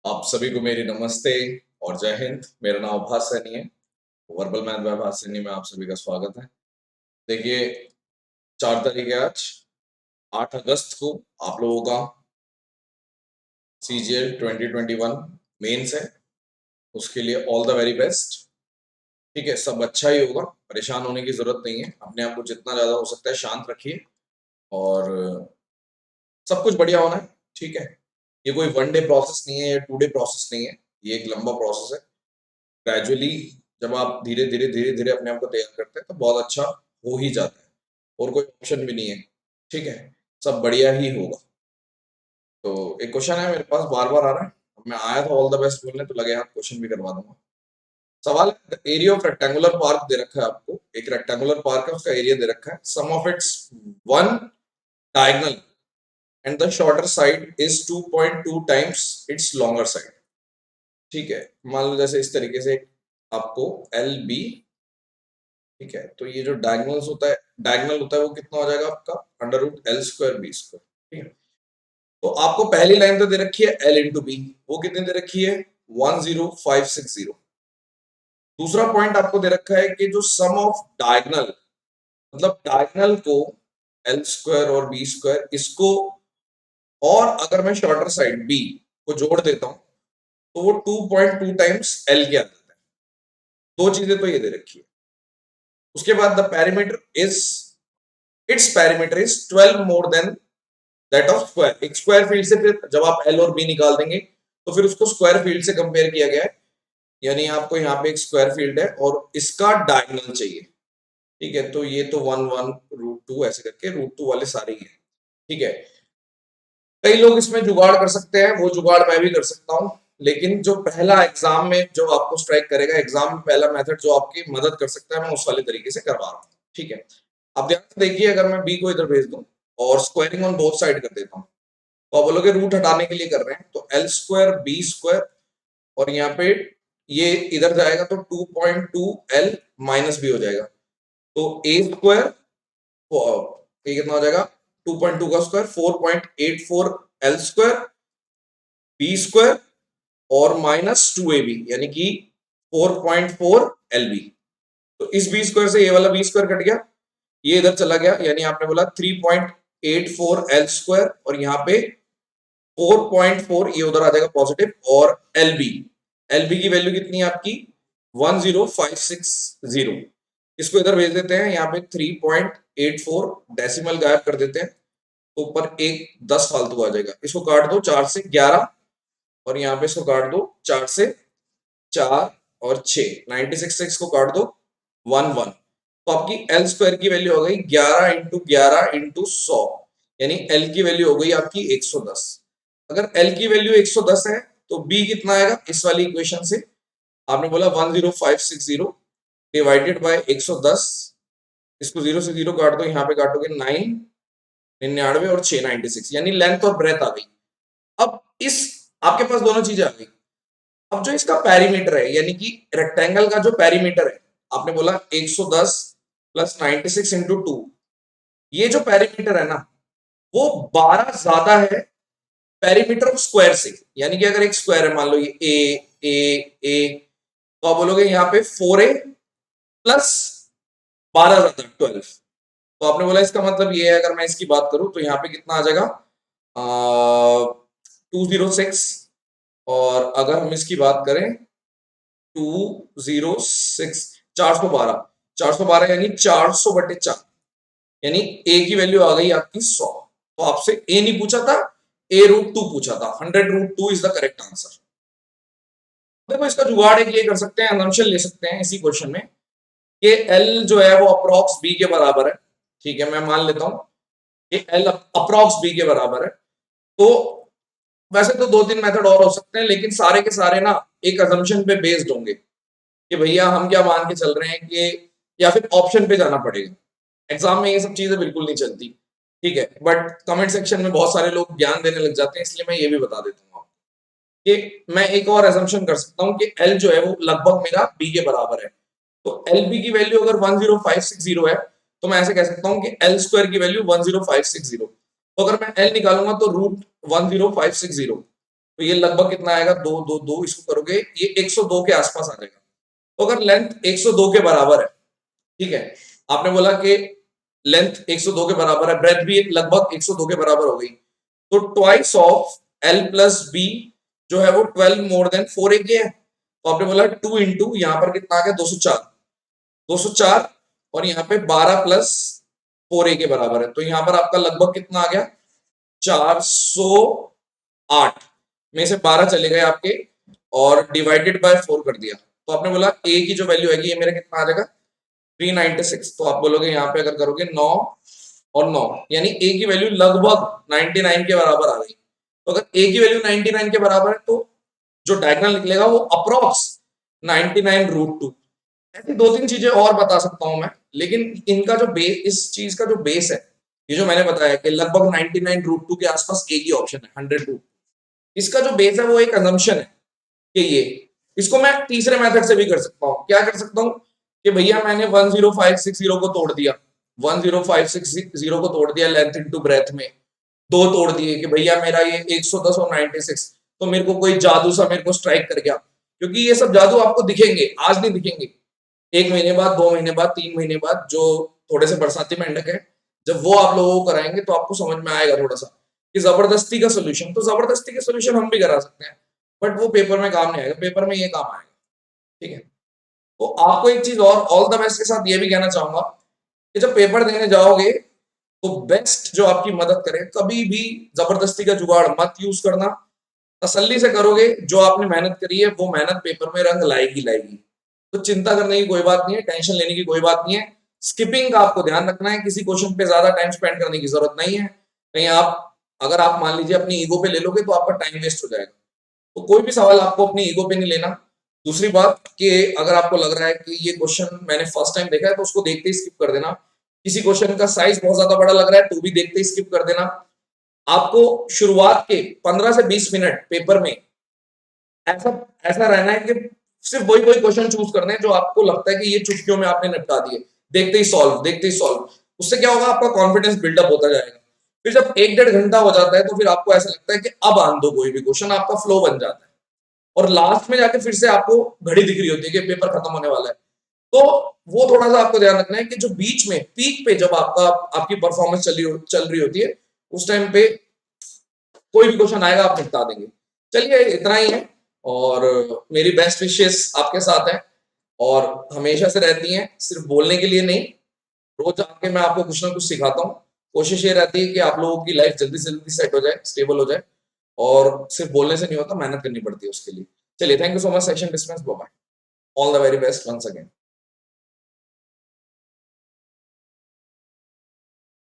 आप सभी को मेरी नमस्ते और जय हिंद। मेरा नाम आभास सैनी है। वर्बल मैथ बाय आभास सैनी में आप सभी का स्वागत है। देखिए, 4 तारीख है आज। 8 अगस्त को आप लोगों का CGL 2021 मेंस है। उसके लिए ऑल द वेरी बेस्ट। ठीक है, सब अच्छा ही होगा, परेशान होने की जरूरत नहीं है। अपने आप को जितना ज्यादा हो सकता है शांत रखिए और सब कुछ बढ़िया होना है। ठीक है, ये कोई 1 डे प्रोसेस नहीं है या 2 डे प्रोसेस नहीं है। ये एक लंबा प्रोसेस है। ग्रेजुअली जब आप धीरे धीरे अपने आप को तैयार करते हैं तो बहुत अच्छा हो ही जाता है और कोई ऑप्शन भी नहीं है। ठीक है, सब बढ़िया ही होगा। तो एक क्वेश्चन है मेरे पास, बार बार आ रहा है। अब मैं आया था ऑल द बेस्ट बोलने, तो लगे हाथ क्वेश्चन भी करवा दूंगा। सवाल है, एरिया ऑफ रेक्टेंगुलर पार्क दे रखा है आपको। एक रेक्टेंगुलर पार्क है, उसका एरिया दे रखा है। Sum of its one diagonal and the shorter side is 2.2 times its longer side. ठीक है, मान लो जैसे इस तरीके से आपको एल बी। ठीक है, तो ये जो डायगोनल होता है वो कितना हो जाएगा आपका √L²B²। ठीक है, तो आपको पहली लाइन तो दे रखी है L इंटू बी, वो कितनी दे रखी है 10560। दूसरा पॉइंट आपको दे रखा है कि जो सम ऑफ डायगोनल, मतलब डायगोनल को L² और B² इसको, और अगर मैं शॉर्टर साइड B को जोड़ देता हूं तो वो 2.2 टाइम्स L के आ जाता है। दो चीजें तो ये दे रखी है। उसके बाद the perimeter is, its perimeter is 12 more than that of square. एक स्क्वायर फील्ड से फिर जब आप एल और बी निकाल देंगे तो फिर उसको स्क्वायर फील्ड से कंपेयर किया गया है। यानी आपको यहाँ पे एक स्क्वायर फील्ड है और इसका डायगोनल चाहिए। ठीक है, तो ये तो 1 1 √2 ऐसे करके √2 वाले सारे ही है। ठीक है, कई लोग इसमें जुगाड़ कर सकते हैं, वो जुगाड़ मैं भी कर सकता हूँ। लेकिन जो पहला एग्जाम में जो आपको स्ट्राइक करेगा, एग्जाम में पहला मेथड जो आपकी मदद कर सकता है, मैं उस वाले तरीके से करवा रहा हूँ। ठीक है, अब ध्यान से देखिए, अगर मैं बी को इधर भेज दूं और स्क्वायरिंग ऑन बोथ साइड कर देता हूँ तो आप बोलोगे रूट हटाने के लिए कर रहे हैं, तो L²B² और यहाँ पे ये इधर जाएगा तो 2.2L माइनस बी हो जाएगा। तो A² ये कितना हो जाएगा 2.2 का स्क्वायर 4.84L² B² और -2AB यानी कि 4.4LB। तो इस B² से ये वाला B² कट गया, ये इधर चला गया, यानी आपने बोला 3.84L² और यहाँ पे 4.4 ये उधर आ जाएगा पॉजिटिव। और एलबी की वैल्यू कितनी है आपकी 10560। इसको इधर भेज देते हैं, यहाँ पे 3.84 डेसिमल गायब कर देते हैं तो ऊपर एक 10 फालतू आ जाएगा। इसको काट दो 4 से 11 और यहाँ पे इसको काट दो 4 से 4 और 6, 96 से इसको काट दो 1 1। तो आपकी L² की वैल्यू हो गई 11 इंटू 11 इंटू 100, यानी L की वैल्यू हो गई आपकी 110। अगर L की वैल्यू 110 है तो B कितना आएगा इस वाली इक्वेशन से। आपने बोला 10560 डिवाइडेड बाय 110। इसको 0 से 0 काट दो, यहाँ पे काटोगे 9 99 और 6 96, यानी लेंथ और ब्रेथ आ गई। अब इस आपके पास दोनों चीजें आ गई। अब जो इसका पेरीमीटर है, यानी कि रेक्टेंगल का जो पेरीमीटर है, आपने बोला 110 प्लस 96 इंटू 2, ये जो पेरीमीटर है ना वो 12 ज्यादा है पेरीमीटर ऑफ स्क्वायर से। यानी कि अगर एक स्क्वायर है, मान लो ये ए तो आप बोलोगे यहाँ पे 4A प्लस 12 ज्यादा 12। तो आपने बोला इसका मतलब ये है, अगर मैं इसकी बात करूं तो यहाँ पे कितना आ जाएगा 206। और अगर हम इसकी बात करें 206 412, 412 यानी 400/4, यानी ए की वैल्यू आ गई आपकी 100। तो आपसे ए नहीं पूछा था, A√2 पूछा था। 100√2 इज द करेक्ट आंसर। देखो इसका जुगाड़ एक ये कर सकते हैं, असम्पशन ले सकते हैं इसी क्वेश्चन में कि एल जो है वो अप्रॉक्स बी के बराबर है। ठीक है, मैं मान लेता हूं कि एल अप्रॉक्स बी के बराबर है। तो वैसे तो 2 3 मेथड और हो सकते हैं, लेकिन सारे के सारे ना एक असम्पशन पे बेस्ड होंगे कि भैया हम क्या मान के चल रहे हैं कि, या फिर ऑप्शन पे जाना पड़ेगा। एग्जाम में ये सब चीजें बिल्कुल नहीं चलती। ठीक है, बट कमेंट सेक्शन में बहुत सारे लोग ज्ञान देने लग जाते हैं, इसलिए मैं ये भी बता देता हूँ कि मैं एक और असम्पशन कर सकता हूँ कि एल जो है वो लगभग मेरा बी के बराबर है। तो एल बी की वैल्यू अगर 10560 है तो मैं ऐसे कह सकता हूँ कि L² की वैल्यू 10560। तो अगर मैं एल निकालूंगा तो √10560 तो ये लगभग कितना आएगा, 2 2 2, इसको करोगे ये 102 के आसपास आ जाएगा। तो अगर लेंथ 102 के बराबर है, ठीक है, आपने बोला कि लेंथ 102 के बराबर है, ब्रेथ भी लगभग 102 के बराबर हो गई, तो twice of L plus B जो है वो 12 मोर देन 4 के है। तो आपने बोला 2 इंटू यहां पर कितना आ गया, 204, 204 और यहाँ पे 12 प्लस 4 के बराबर है, तो यहां पर आपका लगभग कितना आ गया, 408 में से 12 चले गए आपके और डिवाइडेड बाय 4 कर दिया, तो आपने बोला ए की जो वैल्यू आएगी ये मेरा कितना आ जाएगा, 396। तो आप बोलोगे यहाँ पे अगर करोगे 9 और 9, यानी ए की वैल्यू लगभग 99 के बराबर आ गई। तो अगर ए की वैल्यू 99 के बराबर है तो जो डायगोनल निकलेगा वो अप्रोक्स 99√2। ऐसी 2-3 चीजें और बता सकता हूं मैं, लेकिन इनका जो बेस, इस चीज का जो बेस है, ये जो मैंने बताया कि लगभग 99√2 के आसपास एक ही ऑप्शन है, 100√2, इसका जो बेस है वो एक असम्पशन है कि ये, इसको मैं तीसरे मेथड से भी कर सकता हूँ। क्या कर सकता हूँ कि भैया मैंने 10560 को तोड़ दिया, 10560 को तोड़ दिया लेंथ इनटू ब्रेथ में, दो तोड़ दिए कि भैया मेरा ये 110 और 96, तो मेरे को कोई जादू सा मेरे को स्ट्राइक कर गया, क्योंकि ये सब जादू आपको दिखेंगे, आज नहीं दिखेंगे, 1 महीने बाद, 2 महीने बाद, 3 महीने बाद, जो थोड़े से बरसाती मेंढक है, जब वो आप लोगों को कराएंगे तो आपको समझ में आएगा थोड़ा सा कि जबरदस्ती का सोल्यूशन, तो जबरदस्ती के सोल्यूशन हम भी करा सकते हैं, बट वो पेपर में काम नहीं आएगा, पेपर में ये काम आएगा, ठीक है। तो आपको एक चीज और ऑल द बेस्ट के साथ ये भी कहना चाहूंगा कि जब पेपर देने जाओगे तो बेस्ट जो आपकी मदद करे, कभी भी जबरदस्ती का जुगाड़ मत यूज करना, तसल्ली से करोगे, जो आपने मेहनत करी है वो मेहनत पेपर में रंग लाएगी लाएगी। तो चिंता करने की कोई बात नहीं है, टेंशन लेने की कोई बात नहीं है। स्किपिंग का आपको ध्यान रखना है, किसी क्वेश्चन पे ज्यादा टाइम स्पेंड करने की जरूरत नहीं है, कहीं आप, अगर आप मान लीजिए अपनी ईगो पे ले लोगे तो आपका टाइम वेस्ट हो जाएगा। तो कोई भी सवाल आपको अपनी ईगो पे नहीं लेना। दूसरी बात कि अगर आपको लग रहा है कि ये क्वेश्चन मैंने फर्स्ट टाइम देखा है तो उसको देखते ही स्किप कर देना। किसी क्वेश्चन का साइज बहुत ज्यादा बड़ा लग रहा है तो भी देखते ही स्किप कर देना। आपको शुरुआत के 15 से 20 मिनट पेपर में ऐसा ऐसा रहना है कि सिर्फ वही वही क्वेश्चन चूज करने हैं जो आपको लगता है कि ये चुटकियों में आपने निपटा दिए, देखते ही सॉल्व, देखते ही सॉल्व। उससे क्या होगा, आपका कॉन्फिडेंस बिल्डअप होता जाएगा। फिर जब 1-1.5 घंटा हो जाता है तो फिर आपको ऐसा लगता है कि अब आन दो कोई भी क्वेश्चन, आपका फ्लो बन जाता है और लास्ट में जाके फिर से आपको घड़ी दिख रही होती है कि पेपर खत्म होने वाला है। तो वो थोड़ा सा आपको ध्यान रखना है कि जो बीच में पीक पे जब आपकी परफॉर्मेंस चल रही होती है उस टाइम पे कोई भी क्वेश्चन आएगा आप निपटा देंगे। चलिए इतना ही है, और मेरी बेस्ट विशेस आपके साथ है और हमेशा से रहती हैं, सिर्फ बोलने के लिए नहीं, रोज आके मैं आपको कुछ ना कुछ सिखाता हूँ। कोशिश ये रहती है कि आप लोगों की लाइफ जल्दी से जल्दी सेट हो जाए, स्टेबल हो जाए, और सिर्फ बोलने से नहीं होता, मेहनत करनी पड़ती है उसके लिए। चलिए, thank you so much. Session dismiss, bye bye, all the very best once again.